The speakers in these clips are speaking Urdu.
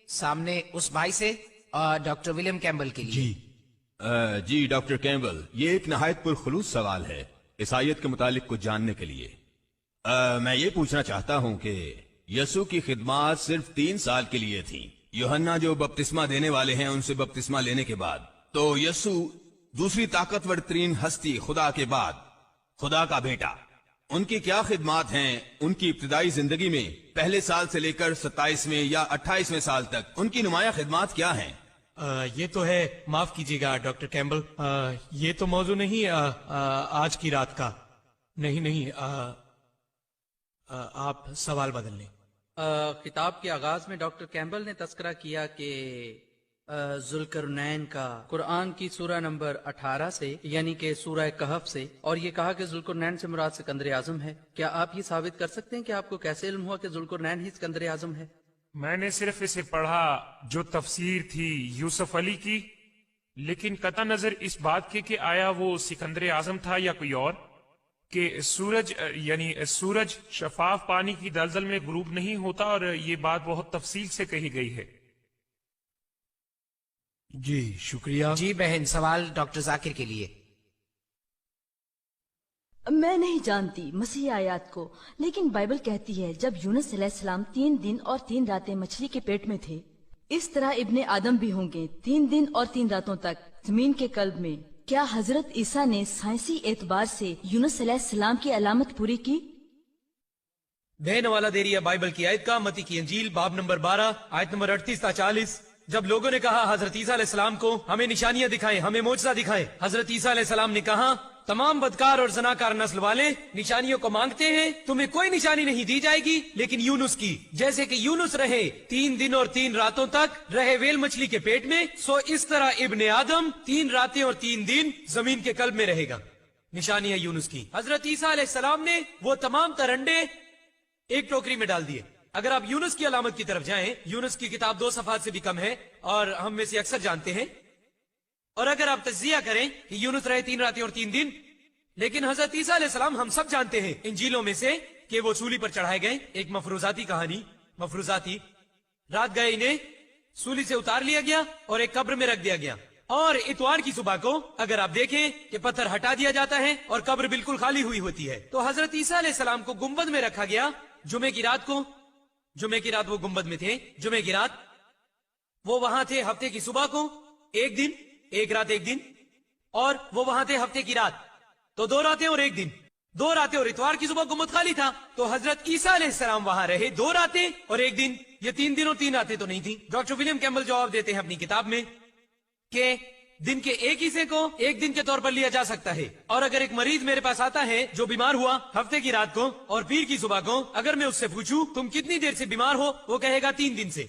سامنے اس بھائی سے اور ڈاکٹر ولیم کیمبل کے لیے. جی ڈاکٹر کیمبل، یہ ایک نہایت پرخلوص سوال ہے اس آیت کے متعلق کچھ جاننے کے لیے. میں یہ پوچھنا چاہتا ہوں کہ یسوع کی خدمات صرف 3 سال کے لیے تھیں. یوحنا جو بپتسمہ دینے والے ہیں ان سے بپتسمہ لینے کے بعد تو یسوع دوسری طاقتور ترین ہستی خدا کے بعد، خدا کا بیٹا، ان کی کیا خدمات ہیں ان کی ابتدائی زندگی میں؟ پہلے سال سے لے کر 27ویں یا 28ویں سال تک ان کی نمایاں خدمات کیا ہیں؟ یہ تو ہے، معاف کیجیے گا ڈاکٹر کیمبل، یہ تو موضوع نہیں آج کی رات کا. نہیں، آپ سوال بدل لیں. کتاب کے آغاز میں ڈاکٹر کیمبل نے تذکرہ کیا کہ ذوالقرنین کا قرآن کی سورہ نمبر 18 سے، یعنی کہ سورہ کہف سے، اور یہ کہا کہ ذوالقرنین سے مراد سکندر اعظم ہے. کیا آپ یہ ثابت کر سکتے ہیں کہ آپ کو کیسے علم ہوا کہ ذوالقرنین ہی سکندر اعظم ہے؟ میں نے صرف اسے پڑھا جو تفسیر تھی یوسف علی کی، لیکن قطع نظر اس بات کے کہ آیا وہ سکندر اعظم تھا یا کوئی اور، کہ سورج شفاف پانی کی دلدل میں غروب نہیں ہوتا، اور یہ بات بہت تفصیل سے کہی گئی ہے. جی شکریہ. جی بہن، سوال ڈاکٹر ذاکر کے لیے. میں نہیں جانتی مسیحی آیات کو، لیکن بائبل کہتی ہے جب یونس علیہ السلام 3 دن اور 3 راتیں مچھلی کے پیٹ میں تھے، اس طرح ابن آدم بھی ہوں گے 3 دن اور 3 راتوں تک زمین کے قلب میں. کیا حضرت عیسیٰ نے سائنسی اعتبار سے یونس علیہ السلام کی علامت پوری کی؟ بہن والا دے رہی ہے بائبل کی آیت کا، متی کی انجیل باب نمبر 12 آیت نمبر 38 تا 40. جب لوگوں نے کہا حضرت عیسیٰ علیہ السلام کو ہمیں نشانیاں دکھائیں، ہمیں معجزہ دکھائیں، حضرت عیسیٰ علیہ السلام نے کہا تمام بدکار اور زناکار نسل والے نشانیوں کو مانگتے ہیں، تمہیں کوئی نشانی نہیں دی جائے گی لیکن یونس کی. جیسے کہ یونس رہے 3 دن اور 3 راتوں تک رہے ویل مچھلی کے پیٹ میں، سو اس طرح ابن آدم 3 راتیں اور 3 دن زمین کے قلب میں رہے گا. نشانی ہے یونس کی. حضرت عیسیٰ علیہ السلام نے وہ تمام ترنڈے ایک ٹوکری میں ڈال دیے. اگر آپ یونس کی علامت کی طرف جائیں، یونس کی کتاب 2 صفحات سے بھی کم ہے اور ہم میں سے اکثر جانتے ہیں، اور اگر آپ تجزیہ کریں کہ یونس رہے 3 راتیں اور 3 دن، لیکن حضرت عیسیٰ علیہ السلام ہم سب جانتے ہیں انجیلوں میں سے کہ وہ سولی پر چڑھائے گئے. ایک مفروضاتی کہانی، مفروضاتی، رات گئے انہیں سولی سے اتار لیا گیا اور ایک قبر میں رکھ دیا گیا، اور اتوار کی صبح کو اگر آپ دیکھیں کہ پتھر ہٹا دیا جاتا ہے اور قبر بالکل خالی ہوئی ہوتی ہے. تو حضرت عیسیٰ علیہ السلام کو گنبد میں رکھا گیا. جمعے کی رات وہ گنبد میں تھے. جمعے کی رات وہ وہاں تھے. ہفتے کی صبح کو 1 دن، 1 رات 1 دن، اور وہ وہاں تھے ہفتے کی رات. تو 2 راتیں اور 1 دن، 2 راتیں اور اتوار کی صبح گنبد خالی تھا. تو حضرت عیسیٰ علیہ السلام وہاں رہے 2 راتیں اور 1 دن. یہ 3 دن اور 3 راتیں تو نہیں تھی. ڈاکٹر ولیم کیمبل جواب دیتے ہیں اپنی کتاب میں کہ دن کے ایک حصے کو 1 دن کے طور پر لیا جا سکتا ہے، اور اگر ایک مریض میرے پاس آتا ہے جو بیمار ہوا ہفتے کی رات کو اور پیر کی صبح کو، اگر میں اس سے پوچھوں تم کتنی دیر سے بیمار ہو، وہ کہے گا 3 دن سے.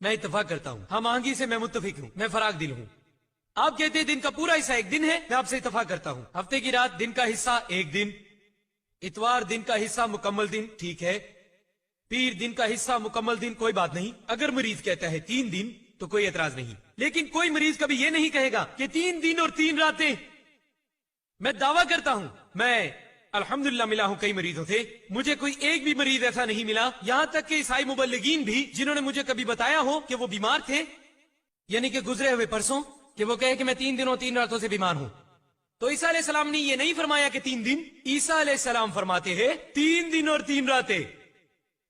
میں اتفاق کرتا ہوں، ہم آہنگی سے میں متفق ہوں، میں فراغ دل ہوں. آپ کہتے ہیں دن کا پورا حصہ 1 دن ہے، میں آپ سے اتفاق کرتا ہوں. ہفتے کی رات دن کا حصہ 1 دن، اتوار دن کا حصہ مکمل دن، ٹھیک ہے. پیر دن کا حصہ مکمل دن، کوئی بات نہیں. اگر مریض کہتا ہے 3 دن تو کوئی اعتراض نہیں، لیکن کوئی مریض کبھی یہ نہیں کہے گا کہ 3 دن اور 3 راتیں. میں دعویٰ کرتا ہوں، میں الحمدللہ ملا ہوں کئی مریضوں سے، مجھے کوئی ایک بھی مریض ایسا نہیں ملا، یہاں تک کہ عیسائی مبلغین بھی جنہوں نے مجھے کبھی بتایا ہو کہ وہ بیمار تھے، یعنی کہ گزرے ہوئے پرسوں، کہ وہ کہے کہ میں 3 دن اور 3 راتوں سے بیمار ہوں. تو عیسیٰ علیہ السلام نے یہ نہیں فرمایا کہ 3 دن، عیسیٰ علیہ السلام فرماتے ہیں 3 دن اور 3 راتیں.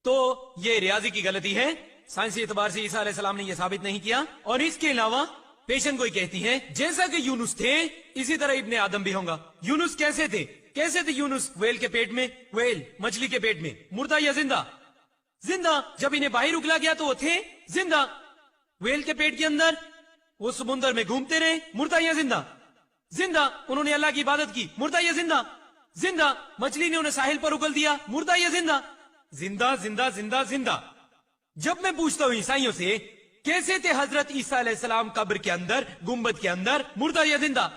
تو یہ ریاضی کی غلطی ہے. سائنسی اعتبار سے عیسیٰ علیہ السلام نے یہ ثابت نہیں کیا. اور اس کے علاوہ پیشن گوئی کہتی ہے جیسا کہ یونس تھے اسی طرح ابن آدم بھی ہوگا. یونس کیسے تھے یونس؟ ویل کے پیٹ میں، ویل مچھلی کے پیٹ میں. مردہ یا زندہ؟ زندہ. جب انہیں باہر اگلا گیا تو وہ تھے زندہ. ویل کے پیٹ کے اندر وہ سمندر میں گھومتے رہے. مردہ یا زندہ؟ زندہ. انہوں نے اللہ کی عبادت کی. مردہ یا زندہ؟ زندہ. مچھلی نے انہیں ساحل پر اگل دیا. مردہ یا زندہ؟ زندہ زندہ زندہ زندہ. جب میں پوچھتا ہوں عیسائیوں سے کیسے تھے حضرت عیسیٰ علیہ السلام قبر کے اندر، گنبد کے اندر، مردہ یا زندہ،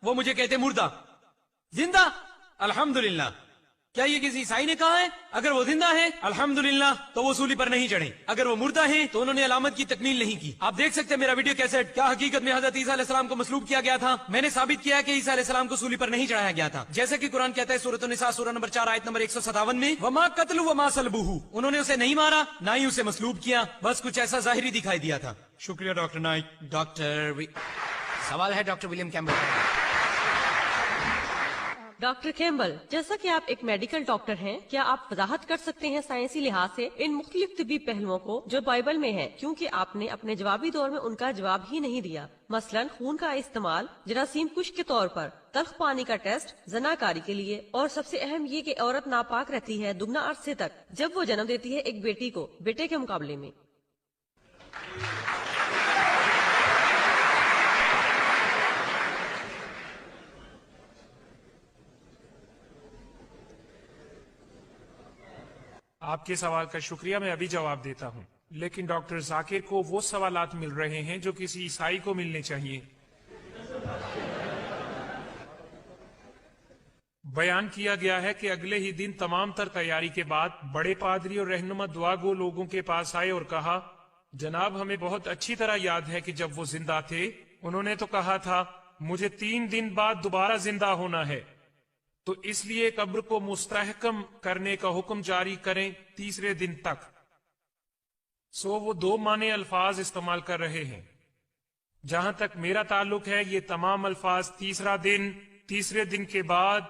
وہ مجھے کہتے مردہ. زندہ؟ الحمدللہ. کیا یہ کسی عیسائی نے کہا ہے؟ اگر وہ زندہ ہے الحمدللہ تو وہ سولی پر نہیں چڑھے، اگر وہ مردہ ہیں تو انہوں نے علامت کی تکمیل نہیں کی۔ آپ دیکھ سکتے ہیں میرا ویڈیو کیسٹ۔ کیا حقیقت میں حضرت عیسیٰ علیہ السلام کو مصلوب کیا گیا تھا؟ میں نے ثابت کیا کہ عیسیٰ علیہ السلام کو سولی پر نہیں چڑھایا گیا تھا، جیسا کہ قرآن کہتا ہے سورۃ النساء سورہ نمبر 4 آیت نمبر 157 میں، وما قتل وما صلبوہ، انہوں نے اسے نہیں مارا نہ ہی اسے مصلوب کیا، بس کچھ ایسا ظاہری دکھائی دیا تھا۔ شکریہ ڈاکٹر نائک۔ سوال ہے ڈاکٹر ولیم کیمبل کا۔ ڈاکٹر کیمبل، جیسا کہ آپ ایک میڈیکل ڈاکٹر ہیں، کیا آپ وضاحت کر سکتے ہیں سائنسی لحاظ سے ان مختلف طبی پہلوؤں کو جو بائبل میں ہیں، کیونکہ آپ نے اپنے جوابی دور میں ان کا جواب ہی نہیں دیا؟ مثلا خون کا استعمال جراثیم کش کے طور پر، تلخ پانی کا ٹیسٹ زناکاری کے لیے، اور سب سے اہم یہ کہ عورت ناپاک رہتی ہے دگنا عرصے تک جب وہ جنم دیتی ہے ایک بیٹی کو بیٹے کے مقابلے میں۔ آپ کے سوال کا شکریہ، میں ابھی جواب دیتا ہوں، لیکن ڈاکٹر ذاکر کو وہ سوالات مل رہے ہیں جو کسی عیسائی کو ملنے چاہیے۔ بیان کیا گیا ہے کہ اگلے ہی دن تمام تر تیاری کے بعد بڑے پادری اور رہنما دعا گو لوگوں کے پاس آئے اور کہا، جناب ہمیں بہت اچھی طرح یاد ہے کہ جب وہ زندہ تھے انہوں نے تو کہا تھا مجھے 3 دن بعد دوبارہ زندہ ہونا ہے، تو اس لیے قبر کو مستحکم کرنے کا حکم جاری کریں 3 دن تک۔ سو وہ 2 معنی الفاظ استعمال کر رہے ہیں۔ جہاں تک میرا تعلق ہے یہ تمام الفاظ 3 دن 3 دن کے بعد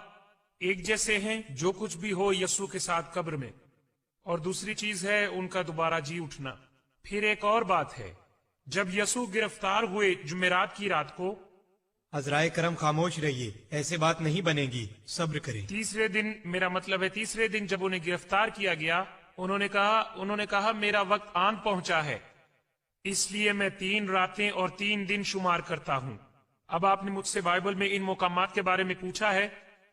ایک جیسے ہیں، جو کچھ بھی ہو یسوع کے ساتھ قبر میں، اور دوسری چیز ہے ان کا دوبارہ جی اٹھنا۔ پھر ایک اور بات ہے، جب یسوع گرفتار ہوئے جمعرات کی رات کو، حضرائے کرم خاموش رہیے، ایسے بات نہیں بنے گی، صبر کریں۔ 3 دن، میرا مطلب ہے 3 دن جب انہیں گرفتار کیا گیا، انہوں نے کہا میرا وقت آن پہنچا ہے، اس لیے میں 3 راتیں اور 3 دن شمار کرتا ہوں۔ اب آپ نے مجھ سے بائبل میں ان مقامات کے بارے میں پوچھا ہے،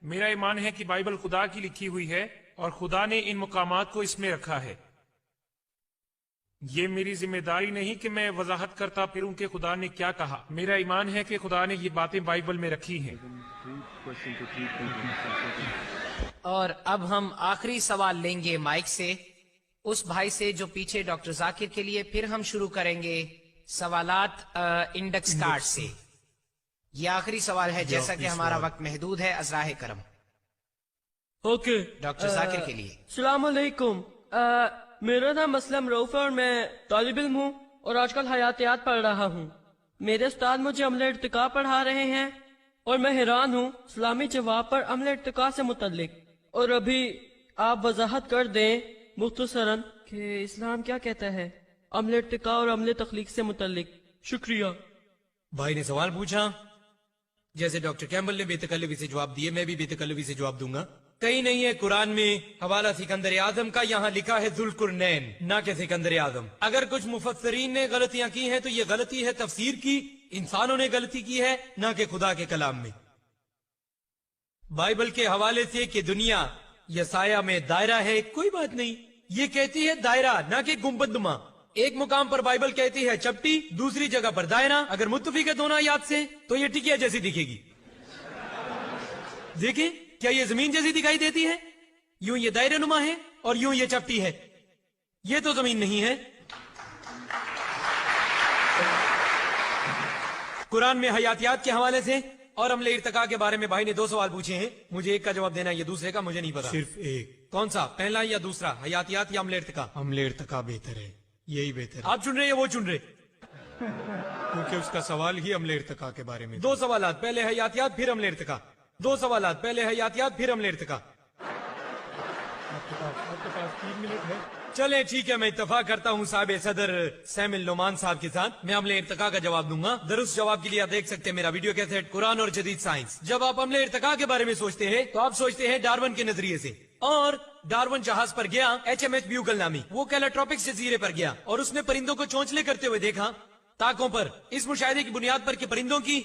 میرا ایمان ہے کہ بائبل خدا کی لکھی ہوئی ہے اور خدا نے ان مقامات کو اس میں رکھا ہے۔ یہ میری ذمہ داری نہیں کہ میں وضاحت کرتا پھروں کہ خدا نے کیا کہا، میرا ایمان ہے کہ خدا نے یہ باتیں بائبل میں رکھی ہیں۔ اور اب ہم آخری سوال لیں گے مائک سے، اس بھائی سے جو پیچھے ڈاکٹر ذاکر کے لیے، پھر ہم شروع کریں گے سوالات انڈیکس کارڈ سے۔ یہ آخری سوال ہے جیسا کہ ہمارا وقت محدود ہے، ازراہ کرم۔ اوکے، ڈاکٹر ذاکر کے لیے۔ السلام علیکم، میرا نام اسلم روف ہے اور میں طالب علم ہوں اور آج کل حیاتیات پڑھ رہا ہوں۔ میرے استاد مجھے عمل ارتقاء پڑھا رہے ہیں اور میں حیران ہوں اسلامی جواب پر عمل ارتقاء سے متعلق، اور ابھی آپ وضاحت کر دیں مختصراً کہ اسلام کیا کہتا ہے عمل ارتقاء اور عمل تخلیق سے متعلق۔ شکریہ۔ بھائی نے سوال پوچھا، جیسے ڈاکٹر کیمبل نے بے تکلفی سے جواب دیے، میں بھی بے تکلفی سے جواب دوں گا۔ کہیں نہیں ہے قرآن میں حوالہ سکندر اعظم کا، یہاں لکھا ہے ذوالقرنین نہ کہ سکندر اعظم۔ اگر کچھ مفسرین نے غلطیاں کی ہیں تو یہ غلطی ہے تفسیر کی، انسانوں نے غلطی کی ہے نہ کہ خدا کے کلام میں۔ بائبل کے حوالے سے کہ دنیا یا سایہ میں دائرہ ہے، کوئی بات نہیں، یہ کہتی ہے دائرہ نہ کہ گنبد نما۔ ایک مقام پر بائبل کہتی ہے چپٹی، دوسری جگہ پر دائرہ۔ اگر متفق ہے دونوں آیات سے تو یہ ٹکیا جیسی دکھے گی۔ دیکھیں کیا یہ زمین جیسی دکھائی دیتی ہے؟ یوں یہ دائرہ نما ہے اور یوں یہ چپٹی ہے، یہ تو زمین نہیں ہے۔ قرآن میں حیاتیات کے حوالے سے اور عمل ارتقاء کے بارے میں بھائی نے 2 سوال پوچھے ہیں، مجھے ایک کا جواب دینا ہے، یہ دوسرے کا مجھے نہیں پتا۔ صرف ایک۔ کون سا، پہلا یا دوسرا، حیاتیات یا عمل ارتقاء؟ عمل ارتقاء بہتر ہے، یہی بہتر ہے۔ آپ چن رہے ہیں یا وہ چن رہے؟ کیونکہ اس کا سوال ہی عمل ارتقاء کے بارے میں۔ 2 سوالات، پہلے حیاتیات پھر عمل ارتقاء۔ 2 سوالات، پہلے حیاتیات پھر عمل ارتقاء۔ آپ کے پاس 3 منٹ ہے۔ چلیں ٹھیک ہے، میں اتفاق کرتا ہوں صاحب صدر سیمل نعمان صاحب کے ساتھ، میں عمل ارتقاء کا جواب دوں گا۔ درست جواب کے لیے آپ دیکھ سکتے ہیں میرا ویڈیو کیسٹ قرآن اور جدید سائنس۔ جب آپ عمل ارتقاء کے بارے میں سوچتے ہیں تو آپ سوچتے ہیں ڈارون کے نظریے سے، اور ڈارون جہاز پر گیا، HMS بیوگل نامی، وہ کیلاٹروپکس جزیرے پر گیا اور اس نے پرندوں کو چونچلے کرتے ہوئے دیکھا طاقوں پر، اس مشاہدے کی بنیاد پر کہ پرندوں کی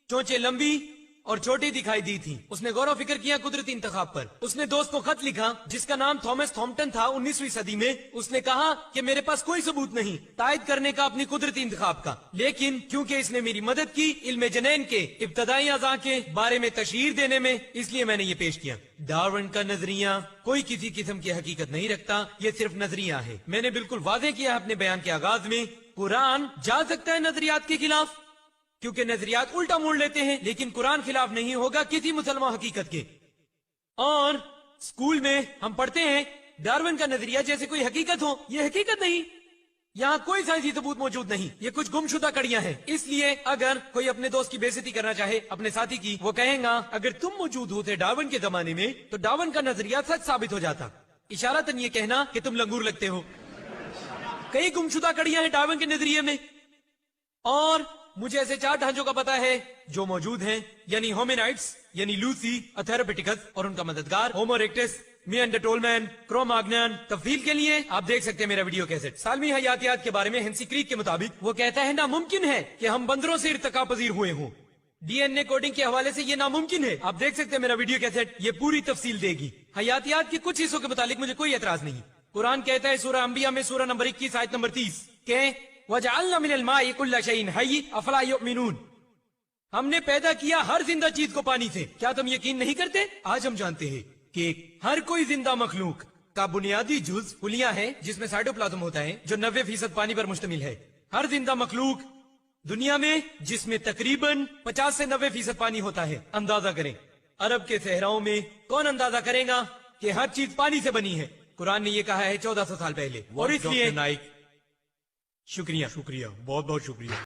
چونچیں لمبی اور چھوٹی دکھائی دی تھی. اس نے غور و فکر کیا قدرتی انتخاب پر. اس نے دوست کو خط لکھا جس کا نام تھامس تھامپٹن تھا 19ویں صدی میں. اس نے کہا کہ میرے پاس کوئی ثبوت نہیں تائید کرنے کا اپنی قدرتی انتخاب کا، لیکن کیونکہ اس نے میری مدد کی علم جنین کے ابتدائی اعضاء کے بارے میں تشہیر دینے میں، اس لیے میں نے یہ پیش کیا. ڈارون کا نظریہ کوئی کسی قسم کی حقیقت نہیں رکھتا، یہ صرف نظریہ ہے. میں نے بالکل واضح کیا اپنے بیان کے آغاز میں، قرآن جا سکتا ہے نظریات کے خلاف کیونکہ نظریات الٹا موڑ لیتے ہیں، لیکن قرآن خلاف نہیں ہوگا کسی مسلمان حقیقت کے. اور اسکول میں ہم پڑھتے ہیں ڈارون کا نظریہ جیسے کوئی حقیقت ہو. یہ حقیقت نہیں، یہاں کوئی سائنسی ثبوت موجود نہیں، یہ کچھ گمشدہ کڑیاں ہیں. اس لیے اگر کوئی اپنے دوست کی بے عزتی کرنا چاہے اپنے ساتھی کی، وہ کہیں گا اگر تم موجود ہوتے ڈارون کے زمانے میں تو ڈارون کا نظریہ سچ ثابت ہو جاتا، اشارتاً یہ کہنا کہ تم لنگور لگتے ہو. کئی گمشدہ کڑیاں ہیں ڈارون کے نظریے میں، اور مجھے ایسے 4 ڈھانچوں کا پتا ہے جو موجود ہیں، یعنی ہومینائٹس یعنی لوسی، اتھیروپیٹیکس اور ان کا مددگار ہومو اریکٹس، نیانڈرٹھال، کروماگنن. تفصیل کے لیے آپ دیکھ سکتے ہیں میرا ویڈیو کیسٹ. سالمی حیاتیات کے بارے میں ہینسی کریک کے مطابق وہ کہتا ہے ناممکن ہے کہ ہم بندروں سے ارتقا پذیر ہوئے ہوں. ڈی این اے کوڈنگ کے حوالے سے یہ ناممکن ہے. آپ دیکھ سکتے ہیں میرا ویڈیو کیسٹ، یہ پوری تفصیل دے گی. حیاتیات کے کچھ حصوں کے متعلق مجھے کوئی اعتراض نہیں. قرآن کہتا ہے سورہ انبیاء میں سورہ نمبر 21 آیت نمبر 30 کہ وَجَعَلْنَا مِنَ الْمَاءِ كُلَّ شَيْءٍ حَيٍّ أَفَلَا يُؤْمِنُونَ، ہم نے پیدا کیا ہر زندہ چیز کو پانی سے. کیا تم یقین نہیں کرتے؟ آج ہم جانتے ہیں کہ ہر کوئی زندہ مخلوق کا بنیادی جز خلیہ ہے جس میں سائٹوپلازم ہوتا ہے جو 90% پانی پر مشتمل ہے. ہر زندہ مخلوق دنیا میں جس میں تقریباً 50 سے 90% پانی ہوتا ہے. اندازہ کریں عرب کے صحراؤں میں کون اندازہ کرے گا کہ ہر چیز پانی سے بنی ہے؟ قرآن نے یہ کہا ہے 1400 سال پہلے. اور اس لیے شکریہ بہت بہت شکریہ.